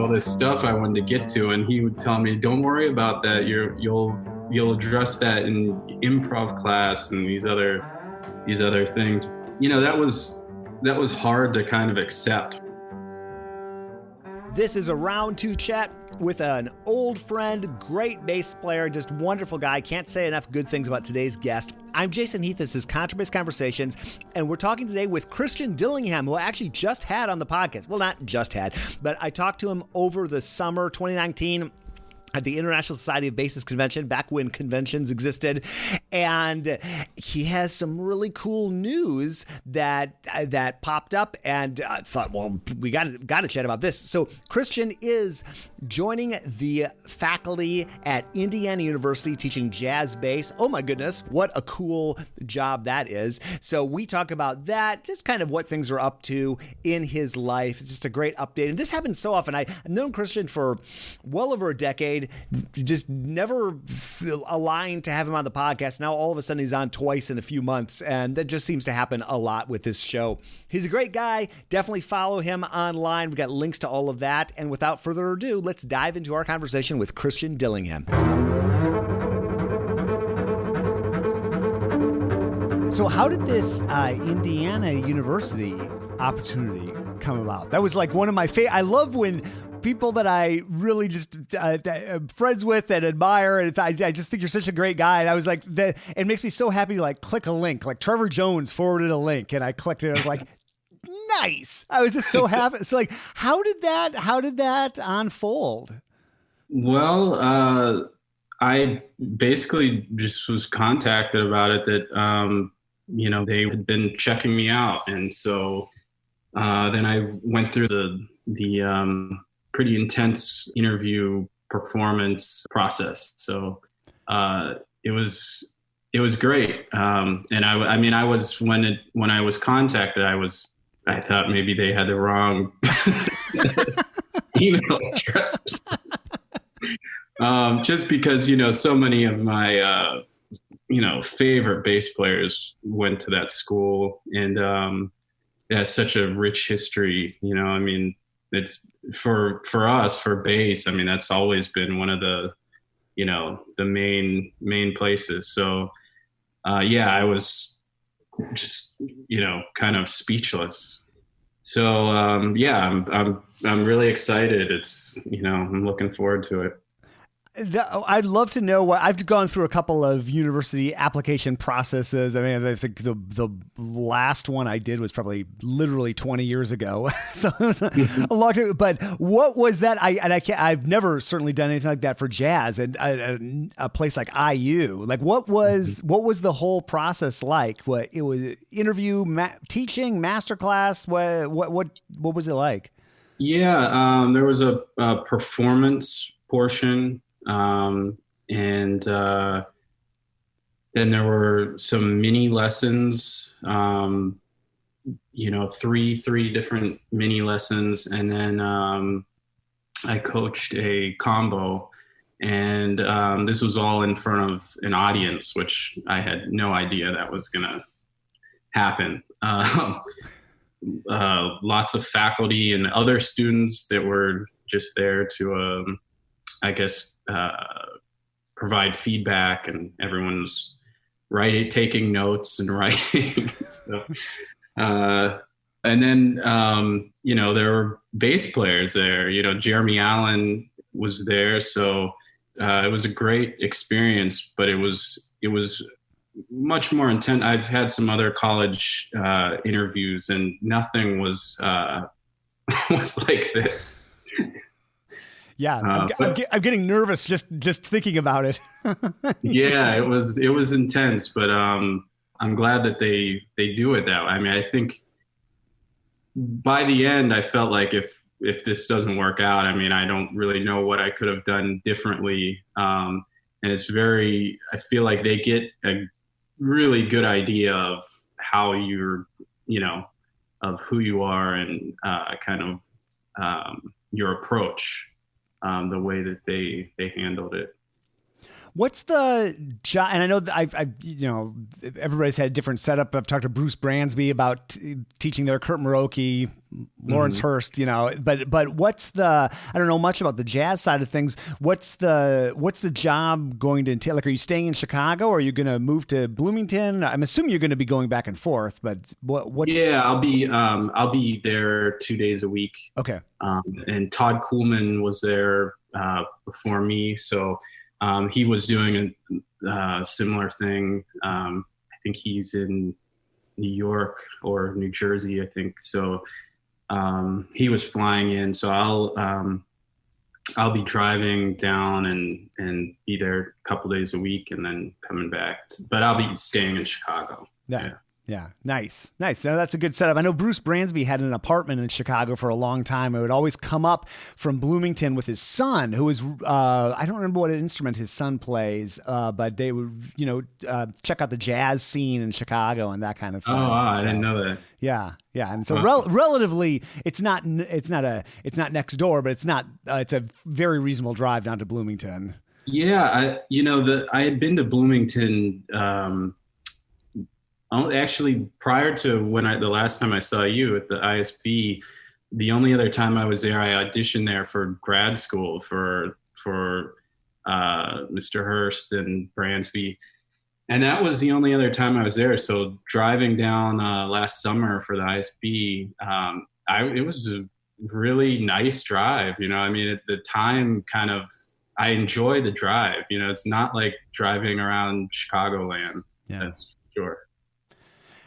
all this stuff I wanted to get to, and he would tell me, "Don't worry about that. You'll address that in improv class and these other things." You know, that was hard to kind of accept. This is a round two chat with an old friend, great bass player, just wonderful guy. Can't say enough good things about today's guest. I'm Jason Heath. This is Contrabass Conversations, and we're talking today with Christian Dillingham, who I actually just had on the podcast. Well, not just had, but I talked to him over the summer 2019 at the International Society of Bassists Convention, back when conventions existed. And he has some really cool news that popped up, and I thought, well, we got to chat about this. So Christian is joining the faculty at Indiana University teaching jazz bass. Oh my goodness, what a cool job that is. So we talk about that, just kind of what things are up to in his life. It's just a great update. And this happens so often. I've known Christian for well over a decade. Just never aligned to have him on the podcast. Now all of a sudden he's on twice in a few months, and that just seems to happen a lot with this show. He's a great guy. Definitely follow him online. We've got links to all of that. And without further ado, let's dive into our conversation with Christian Dillingham. So how did this Indiana University opportunity come about? That was like one of my favorite. I love when people that I really just friends with and admire, and I just think you're such a great guy. And I was like, it makes me so happy to like click a link. Like Trevor Jones forwarded a link, and I clicked it. I was like, nice. I was just so happy. It's like, how did that unfold? Well, I basically just was contacted about it that they had been checking me out, and so then I went through the pretty intense interview performance process. So it was great. And I was, when I was contacted, I thought maybe they had the wrong email address. Just because, so many of my, favorite bass players went to that school, and it has such a rich history, it's for us, for bass. That's always been one of the main places. So, I was just, kind of speechless. So, I'm really excited. It's, I'm looking forward to it. I'd love to know what I've gone through a couple of university application processes. I think the last one I did was probably literally 20 years ago. So it was a long time. But what was that? I've never certainly done anything like that for jazz, and a place like IU. Like what was the whole process like? What it was, interview, teaching, masterclass. What was it like? Yeah, there was a performance portion. And then there were some mini lessons, three different mini lessons. And then, I coached a combo, and, this was all in front of an audience, which I had no idea that was going to happen. Lots of faculty and other students that were just there to, provide feedback, and everyone was taking notes and writing. So, and then, there were bass players there, Jeremy Allen was there. So, it was a great experience, but it was much more intense. I've had some other college, interviews, and nothing was like this. Yeah, I'm getting nervous just thinking about it. Yeah, it was intense, but I'm glad that they do it that way. I think by the end, I felt like if this doesn't work out, I don't really know what I could have done differently. And I feel like they get a really good idea of how you're, of who you are, and your approach. The way that they handled it. What's the job? And I know that everybody's had a different setup. I've talked to Bruce Bransby about teaching there, Kurt Muroki, Lawrence Hurst, but what's I don't know much about the jazz side of things. What's the job going to entail? Like, are you staying in Chicago or are you going to move to Bloomington? I'm assuming you're going to be going back and forth, but what? Yeah, I'll be there 2 days a week. Okay. And Todd Kuhlman was there before me. So he was doing a similar thing. I think he's in New York or New Jersey, I think. So he was flying in. So I'll be driving down and be there a couple days a week and then coming back. But I'll be staying in Chicago. Yeah. Nice. Now, that's a good setup. I know Bruce Bransby had an apartment in Chicago for a long time. I would always come up from Bloomington with his son, who is, I don't remember what instrument his son plays, but they would, check out the jazz scene in Chicago and that kind of thing. Oh, wow, I didn't know that. Yeah. And so relatively, it's not next door, but it's a very reasonable drive down to Bloomington. Yeah. I had been to Bloomington, actually, prior to the last time I saw you at the ISB, the only other time I was there, I auditioned there for grad school for Mr. Hurst and Bransby. And that was the only other time I was there. So driving down last summer for the ISB, it was a really nice drive. At the time, I enjoy the drive. It's not like driving around Chicagoland. Yeah. That's for sure.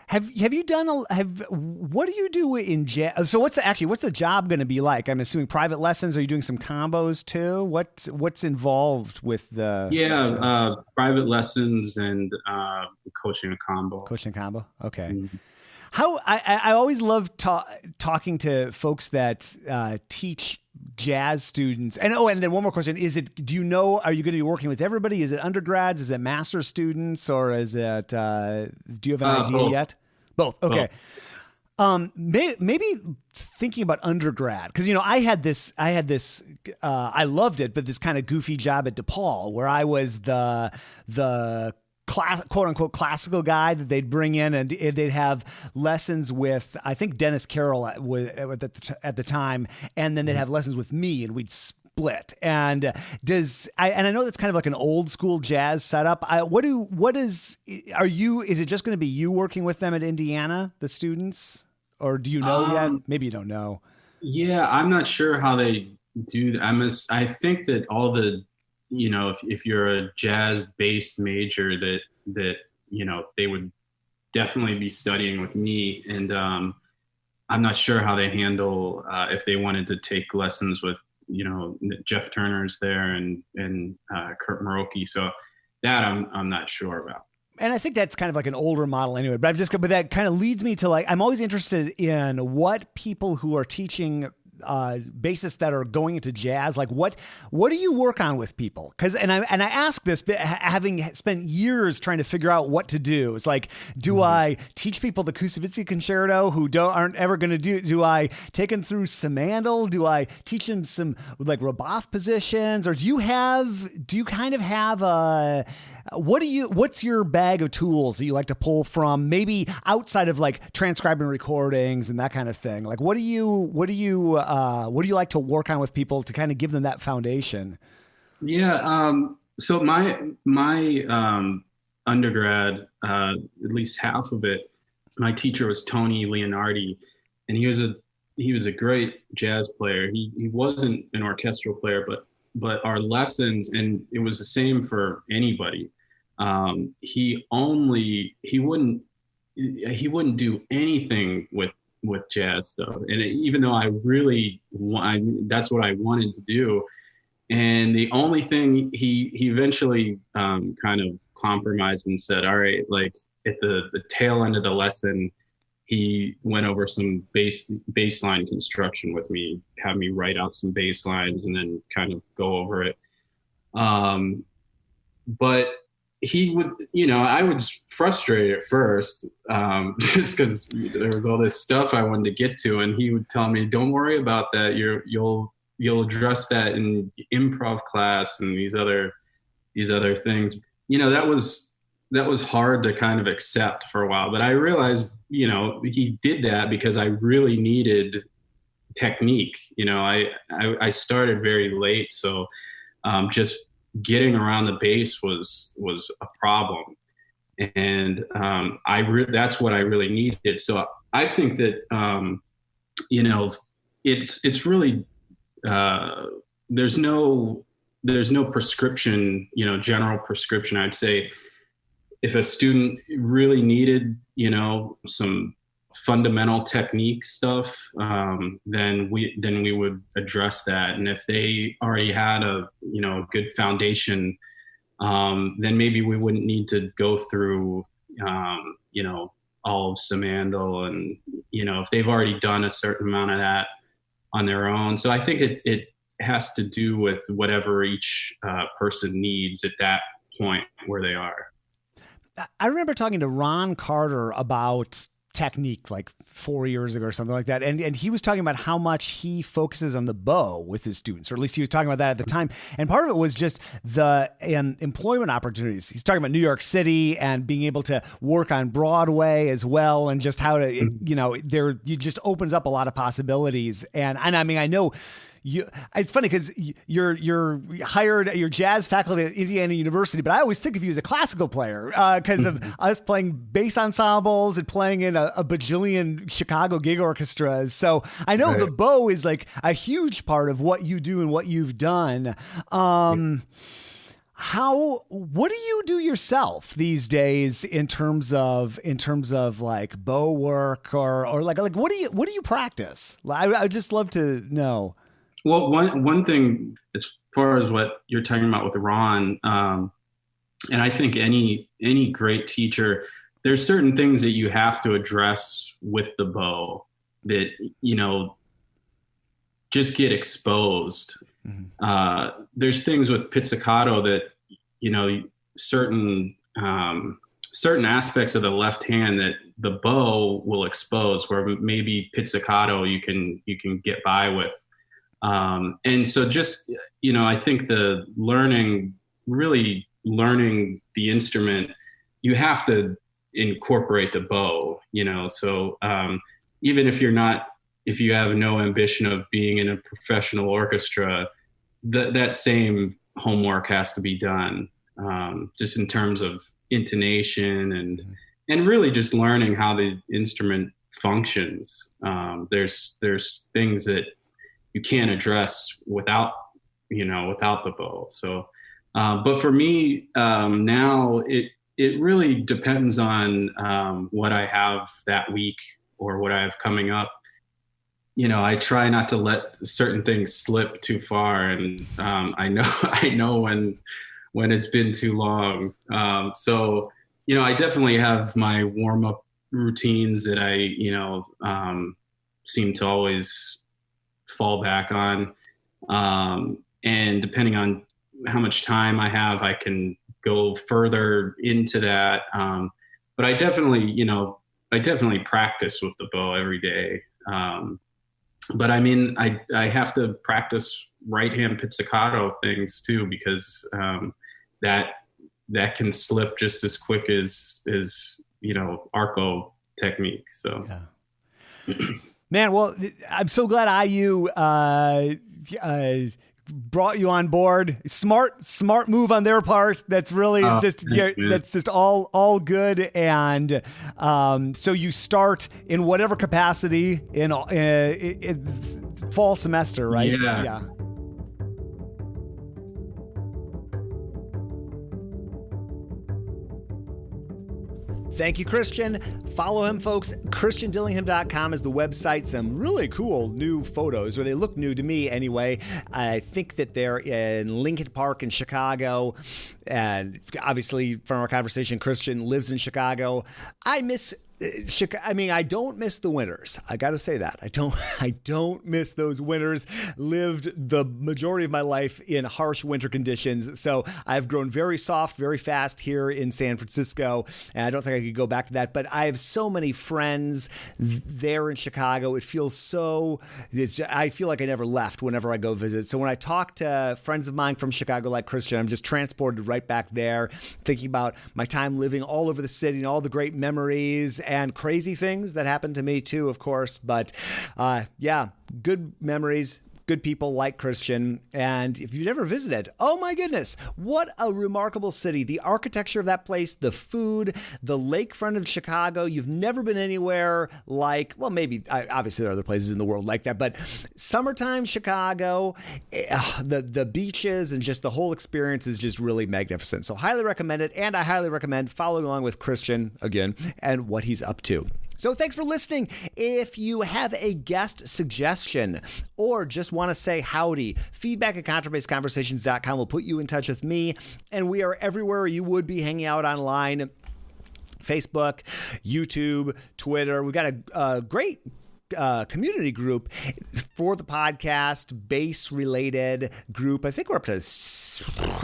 Have you done what do you do in jazz? So what's the job going to be like? I'm assuming private lessons. Are you doing some combos too? What's involved with the? Yeah, private lessons and coaching a combo. Coaching a combo. Okay. Mm-hmm. How I always love talking to folks that teach jazz students. And then one more question: are you going to be working with everybody? Is it undergrads? Is it master's students? Or is it? Do you have an idea both. yet? Both. Okay. Both. Maybe thinking about undergrad, because I had this. I loved it, but this kind of goofy job at DePaul where I was the quote unquote classical guy that they'd bring in, and they'd have lessons with, I think, Dennis Carroll at the time. And then they'd have lessons with me and we'd split. And and I know that's kind of like an old school jazz setup. Is it just going to be you working with them at Indiana, the students, or do you know yet? Maybe you don't know. Yeah, I'm not sure how they do that. I think that all the, if you're a jazz bass major, that they would definitely be studying with me. And I'm not sure how they handle if they wanted to take lessons with, Jeff Turner's there and Kurt Muroki. So that I'm not sure about. And I think that's kind of like an older model anyway, but that kind of leads me to I'm always interested in what people who are teaching bassists that are going into jazz, what do you work on with people? And I ask this having spent years trying to figure out what to do. It's like, do I teach people the Kusevitsky concerto who aren't ever going to do I take them through Simandl? Do I teach them some Roboth positions, or do you kind of have what's your bag of tools that you like to pull from, maybe outside of transcribing recordings and that kind of thing? What do you like to work on with people to kind of give them that foundation? Yeah. So my undergrad, at least half of it, my teacher was Tony Leonardi, and he was a great jazz player. He wasn't an orchestral player, but our lessons, and it was the same for anybody. He wouldn't do anything with jazz stuff. And even though that's what I wanted to do. And the only thing he eventually kind of compromised and said, all right, at the tail end of the lesson, he went over some bass line construction with me, had me write out some bass lines and then kind of go over it. But he would, I was frustrated at first, just because there was all this stuff I wanted to get to, and he would tell me, "Don't worry about that. You'll address that in improv class and these other these other things. That was hard to kind of accept for a while, but I realized, he did that because I really needed technique. I started very late, so just getting around the bass was a problem, and that's what I really needed. So I think that it's really there's no prescription, general prescription. I'd say if a student really needed, some fundamental technique stuff, then we would address that. And if they already had a good foundation, then maybe we wouldn't need to go through all of Simandl, and if they've already done a certain amount of that on their own. So I think it has to do with whatever each person needs at that point where they are. I remember talking to Ron Carter about technique like 4 years ago or something like that. And he was talking about how much he focuses on the bow with his students, or at least he was talking about that at the time. And part of it was just the employment opportunities. He's talking about New York City and being able to work on Broadway as well. And just how to, you just opens up a lot of possibilities. And I mean, I know it's funny because you're hired at your jazz faculty at Indiana University, but I always think of you as a classical player because of us playing bass ensembles and playing in a bajillion Chicago gig orchestras. So I know the bow is like a huge part of what you do and what you've done. What do you do yourself these days in terms of like bow work or like what do you practice? I'd just love to know. Well, one thing as far as what you're talking about with Ron, and I think any great teacher, there's certain things that you have to address with the bow that, just get exposed. Mm-hmm. There's things with pizzicato that, certain aspects of the left hand that the bow will expose, where maybe pizzicato you can get by with. And so just, I think really learning the instrument, you have to incorporate the bow, so even if you have no ambition of being in a professional orchestra, that same homework has to be done, just in terms of intonation and really just learning how the instrument functions. There's things that you can't address without the bow. So, but for me, now it really depends on what I have that week or what I have coming up. I try not to let certain things slip too far, and I know when it's been too long. So, I definitely have my warm up routines that I seem to always fall back on, and depending on how much time I have, I can go further into that. But I definitely practice with the bow every day. But I mean, I have to practice right hand pizzicato things too, because that can slip just as quick as arco technique. So. Yeah. Man, well, I'm so glad IU brought you on board. Smart move on their part. That's really that's just all good. And so you start in whatever capacity in fall semester, right? Yeah. Thank you, Christian. Follow him, folks. ChristianDillingham.com is the website. Some really cool new photos, or they look new to me anyway. I think that they're in Lincoln Park in Chicago. And obviously, from our conversation, Christian lives in Chicago. I miss I don't miss the winters. I got to say that. I don't miss those winters. Lived the majority of my life in harsh winter conditions. So I've grown very soft, very fast here in San Francisco. And I don't think I could go back to that. But I have so many friends there in Chicago. It feels I feel like I never left whenever I go visit. So when I talk to friends of mine from Chicago like Christian, I'm just transported right back there, thinking about my time living all over the city and all the great memories and crazy things that happened to me too, of course. But yeah, good memories. Good people like Christian. And if you've never visited, oh my goodness, what a remarkable city. The architecture of that place, the food, the lakefront of Chicago. You've never been anywhere like, well, maybe, obviously there are other places in the world like that, but summertime Chicago, the beaches and just the whole experience is just really magnificent. So highly recommend it. And I highly recommend following along with Christian again and what he's up to. So thanks for listening. If you have a guest suggestion or just want to say howdy, feedback at contrabassconversations.com will put you in touch with me. And we are everywhere you would be hanging out online. Facebook, YouTube, Twitter. We've got a great community group for the podcast, bass-related group. I think we're up to,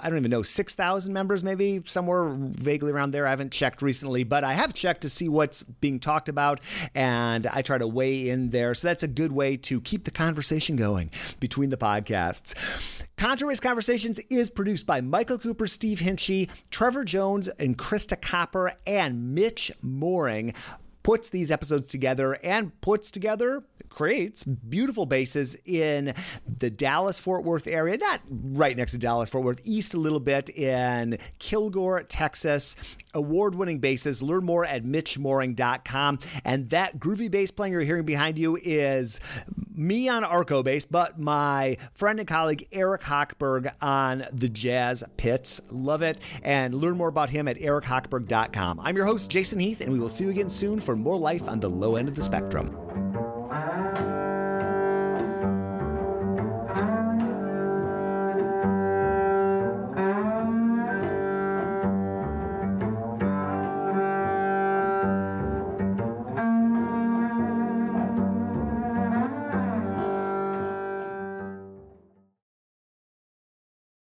I don't even know, 6,000 members, maybe somewhere vaguely around there. I haven't checked recently, but I have checked to see what's being talked about, and I try to weigh in there. So that's a good way to keep the conversation going between the podcasts. Contrabass Conversations is produced by Michael Cooper, Steve Hinchy, Trevor Jones, and Krista Copper, and Mitch Mooring. Puts these episodes together and creates beautiful basses in the Dallas-Fort Worth area, not right next to Dallas-Fort Worth, east a little bit in Kilgore, Texas. Award-winning basses. Learn more at mitchmooring.com. And that groovy bass playing you're hearing behind you is me on Arco bass, but my friend and colleague Eric Hochberg on the jazz pits. Love it. And learn more about him at erichochberg.com. I'm your host, Jason Heath, and we will see you again soon for more life on the low end of the spectrum.